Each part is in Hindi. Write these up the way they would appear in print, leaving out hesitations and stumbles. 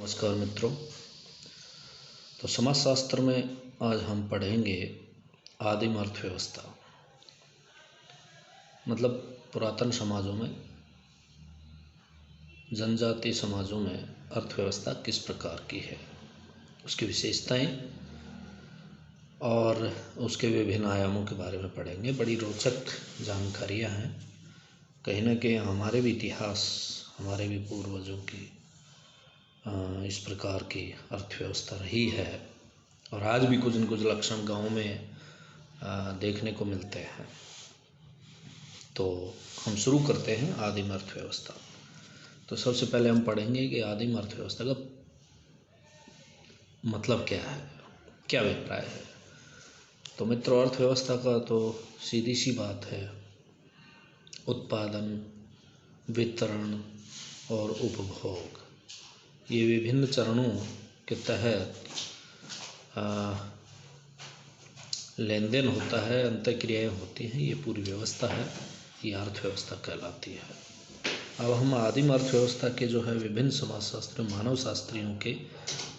नमस्कार मित्रों। तो समाजशास्त्र में आज हम पढ़ेंगे आदिम अर्थव्यवस्था। मतलब पुरातन समाजों में, जनजातीय समाजों में अर्थव्यवस्था किस प्रकार की है, उसकी विशेषताएं और उसके विभिन्न आयामों के बारे में पढ़ेंगे। बड़ी रोचक जानकारियां हैं। कहीं ना कहीं हमारे भी इतिहास, हमारे भी पूर्वजों की इस प्रकार की अर्थव्यवस्था रही है और आज भी कुछ न कुछ लक्षण गाँव में देखने को मिलते हैं। तो हम शुरू करते हैं आदिम अर्थव्यवस्था। तो सबसे पहले हम पढ़ेंगे कि आदिम अर्थव्यवस्था का मतलब क्या है, क्या अभिप्राय है। तो मित्रों, अर्थव्यवस्था का तो सीधी सी बात है, उत्पादन, वितरण और उपभोग, ये विभिन्न चरणों के तहत लेन देन होता है, अंतःक्रियाएँ होती हैं। ये पूरी व्यवस्था है, ये अर्थव्यवस्था कहलाती है। अब हम आदिम अर्थव्यवस्था के जो है विभिन्न समाजशास्त्र, मानव शास्त्रियों के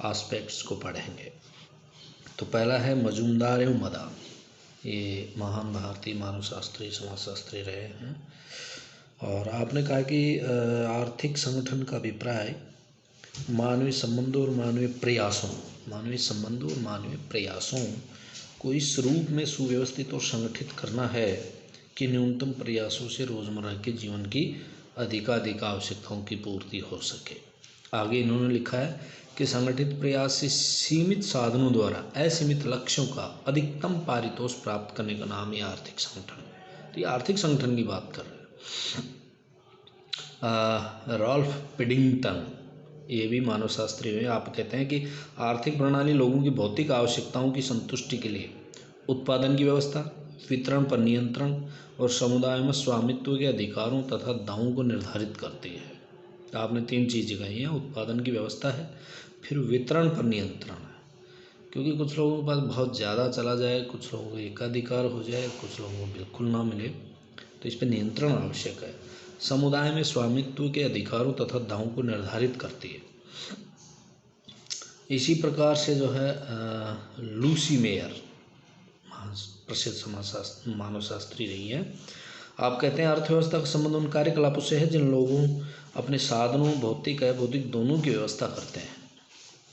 एस्पेक्ट्स को पढ़ेंगे। तो पहला है मजूमदार एवं मदान। ये महान भारतीय मानव शास्त्री, समाजशास्त्री रहे हैं। और आपने कहा कि आर्थिक संगठन का अभिप्राय मानवीय संबंधों और मानवीय प्रयासों को इस रूप में सुव्यवस्थित और संगठित करना है कि न्यूनतम प्रयासों से रोज़मर्रा के जीवन की अधिकाधिक आवश्यकताओं की पूर्ति हो सके। आगे इन्होंने लिखा है कि संगठित प्रयास से सीमित साधनों द्वारा असीमित लक्ष्यों का अधिकतम पारितोष प्राप्त करने का नाम ही आर्थिक संगठन है। तो ये आर्थिक संगठन की बात कर रहे हैं। रॉल्फ पिडिंगटन, ये भी मानव शास्त्री हैं। आप कहते हैं कि आर्थिक प्रणाली लोगों की भौतिक आवश्यकताओं की संतुष्टि के लिए उत्पादन की व्यवस्था, वितरण पर नियंत्रण और समुदाय में स्वामित्व के अधिकारों तथा दावों को निर्धारित करती है। तो आपने तीन चीज़ें कही हैं, उत्पादन की व्यवस्था है, फिर वितरण पर नियंत्रण है, क्योंकि कुछ लोगों के पास बहुत ज़्यादा चला जाए, कुछ लोगों को एकाधिकार हो जाए, कुछ लोगों को बिल्कुल ना मिले, तो इस पर नियंत्रण आवश्यक है। समुदाय में स्वामित्व के अधिकारों तथा दावों को निर्धारित करती है। इसी प्रकार से जो है लूसी मेयर प्रसिद्ध मानव शास्त्री रही है। आप कहते हैं अर्थव्यवस्था का संबंध उन कार्यकलापों से है जिन लोगों अपने साधनों, भौतिक अभौतिक दोनों की व्यवस्था करते हैं।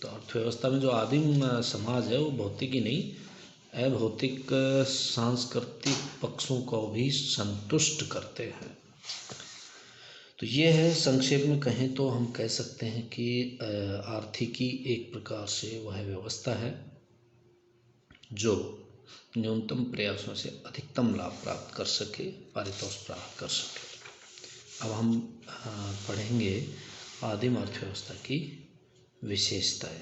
तो अर्थव्यवस्था में जो आदिम समाज है वो भौतिक ही नहीं, अभौतिक सांस्कृतिक पक्षों को भी संतुष्ट करते हैं। तो ये है, संक्षेप में कहें तो हम कह सकते हैं कि आर्थिकी एक प्रकार से वह व्यवस्था है जो न्यूनतम प्रयासों से अधिकतम लाभ प्राप्त कर सके, पारितोष प्राप्त कर सके। अब हम पढ़ेंगे आदिम अर्थव्यवस्था की विशेषताएं।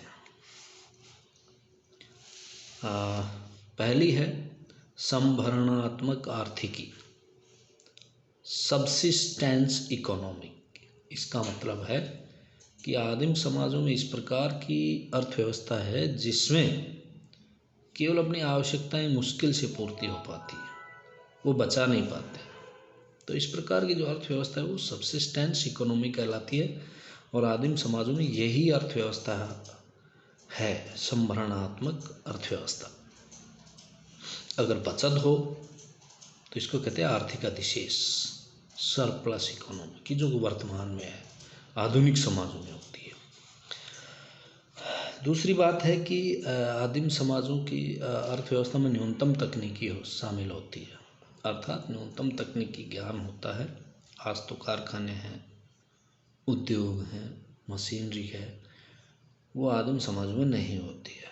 पहली है संभरणात्मक आर्थिकी, सब्सिस्टेंस इकोनॉमी। इसका मतलब है कि आदिम समाजों में इस प्रकार की अर्थव्यवस्था है जिसमें केवल अपनी आवश्यकताएं मुश्किल से पूर्ति हो पाती है, वो बचा नहीं पाते। तो इस प्रकार की जो अर्थव्यवस्था है वो सब्सिस्टेंस इकोनॉमी कहलाती है। और आदिम समाजों में यही अर्थव्यवस्था है, संभरणात्मक अर्थव्यवस्था। अगर बचत हो तो इसको कहते हैं आर्थिक अधिशेष, सरप्लस इकोनॉमी, की जो वर्तमान में है, आधुनिक समाजों में होती है। दूसरी बात है कि आदिम समाजों की अर्थव्यवस्था में न्यूनतम तकनीकी शामिल होती है, अर्थात न्यूनतम तकनीकी ज्ञान होता है। आज तो कारखाने हैं, उद्योग हैं, मशीनरी है, वो आदिम समाज में नहीं होती है।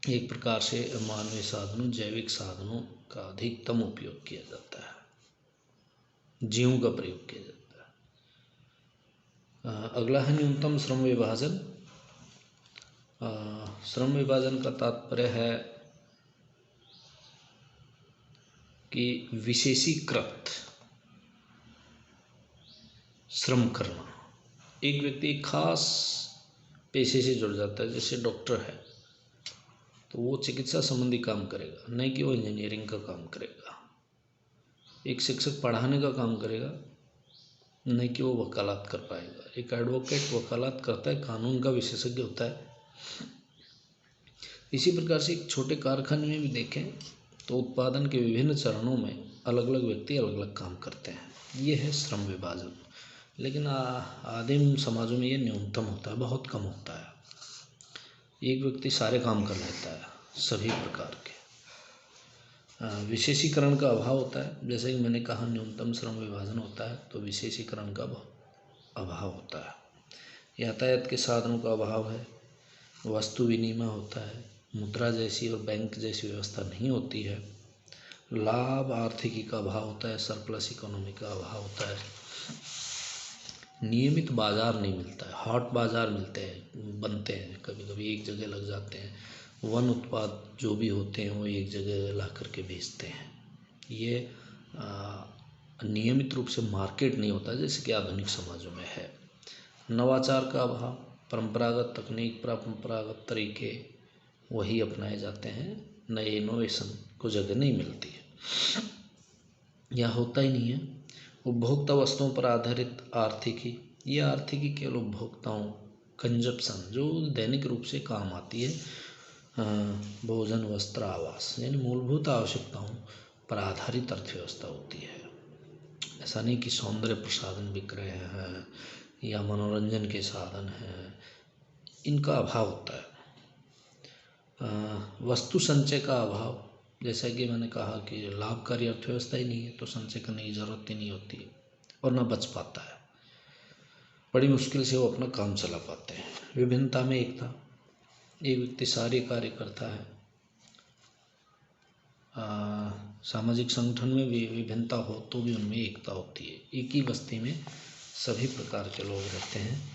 एक प्रकार से मानवीय साधनों, जैविक साधनों का अधिकतम उपयोग किया जाता है, जीवों का प्रयोग किया जाता है। अगला है न्यूनतम श्रम विभाजन। श्रम विभाजन का तात्पर्य है कि विशेषीकृत श्रम करना। एक व्यक्ति एक खास पेशे से जुड़ जाता है, जैसे डॉक्टर है तो वो चिकित्सा संबंधी काम करेगा, नहीं कि वो इंजीनियरिंग का काम करेगा। एक शिक्षक पढ़ाने का काम करेगा, नहीं कि वो वकालत कर पाएगा। एक एडवोकेट वकालत करता है, कानून का विशेषज्ञ होता है। इसी प्रकार से एक छोटे कारखाने में भी देखें तो उत्पादन के विभिन्न चरणों में अलग अलग व्यक्ति अलग अलग काम करते हैं। ये है श्रम विभाजन। लेकिन आदिम समाजों में ये न्यूनतम होता है, बहुत कम होता है। एक व्यक्ति सारे काम कर लेता है, सभी प्रकार के। विशेषीकरण का अभाव होता है। जैसे कि मैंने कहा न्यूनतम श्रम विभाजन होता है तो विशेषीकरण का अभाव होता है। यातायात के साधनों का अभाव है। वस्तु विनिमय होता है। मुद्रा जैसी और बैंक जैसी व्यवस्था नहीं होती है। लाभ आर्थिकी का अभाव होता है। सरप्लस इकोनॉमी का अभाव होता है। नियमित बाजार नहीं मिलता है। हॉट बाजार मिलते हैं, बनते हैं, कभी कभी एक जगह लग जाते हैं। वन उत्पाद जो भी होते हैं वो एक जगह ला करके बेचते हैं। ये नियमित रूप से मार्केट नहीं होता जैसे कि आधुनिक समाजों में है। नवाचार का अभाव। परंपरागत तकनीक, परंपरागत तरीके वही अपनाए जाते हैं, नए इनोवेशन को जगह नहीं मिलती है या होता ही नहीं है। उपभोक्ता वस्तुओं पर आधारित आर्थिकी। ये आर्थिकी केवल उपभोक्ताओं, कंजप्शन, जो दैनिक रूप से काम आती है, भोजन, वस्त्र, आवास, यानी मूलभूत आवश्यकताओं पर आधारित अर्थव्यवस्था होती है। ऐसा नहीं कि सौंदर्य प्रसाधन बिक रहे हैं या मनोरंजन के साधन हैं, इनका अभाव होता है। वस्तु संचय का अभाव। जैसा कि मैंने कहा कि लाभकारी अर्थव्यवस्था ही नहीं है तो संचय करने की ज़रूरत ही नहीं होती और ना बच पाता है। बड़ी मुश्किल से वो अपना काम चला पाते हैं। विभिन्नता में एकता। एक व्यक्ति सारे कार्य करता है। सामाजिक संगठन में भी विभिन्नता हो तो भी उनमें एकता होती है। एक ही बस्ती में सभी प्रकार के लोग रहते हैं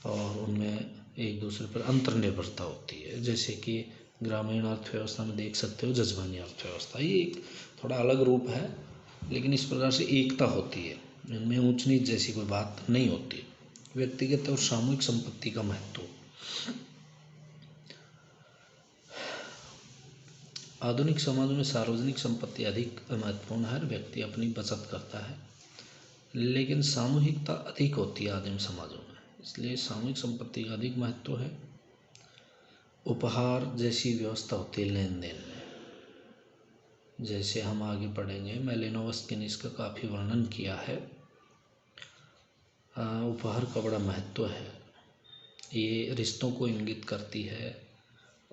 और उनमें एक दूसरे पर अंतर्निर्भरता होती है। जैसे कि ग्रामीण अर्थव्यवस्था में देख सकते हो जजमानी अर्थव्यवस्था, ये एक थोड़ा अलग रूप है, लेकिन इस प्रकार से एकता होती है। इनमें ऊंच नीच जैसी कोई बात नहीं होती। व्यक्तिगत और सामूहिक संपत्ति का महत्व। आधुनिक समाजों में सार्वजनिक संपत्ति अधिक महत्वपूर्ण है। व्यक्ति अपनी बचत करता है, लेकिन सामूहिकता अधिक होती है आदिम समाजों में, इसलिए सामूहिक संपत्ति का अधिक महत्व है। उपहार जैसी व्यवस्था होती है लेन देन में। जैसे हम आगे पढ़ेंगे, मैलिनोवस्की ने इसका काफ़ी वर्णन किया है। उपहार का बड़ा महत्व है। ये रिश्तों को इंगित करती है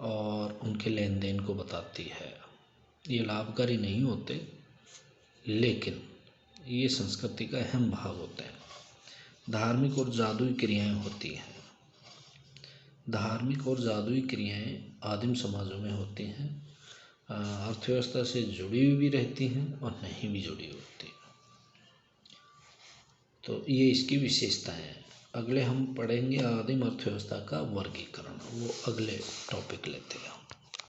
और उनके लेन देन को बताती है। ये लाभकारी नहीं होते, लेकिन ये संस्कृति का अहम भाग होते हैं। धार्मिक और जादुई क्रियाएं होती हैं। धार्मिक और जादुई क्रियाएं आदिम समाजों में होती हैं। अर्थव्यवस्था से जुड़ी हुई भी रहती हैं और नहीं भी जुड़ी होती। तो ये इसकी विशेषताएं हैं। अगले हम पढ़ेंगे आदिम अर्थव्यवस्था का वर्गीकरण, वो अगले टॉपिक लेते हैं।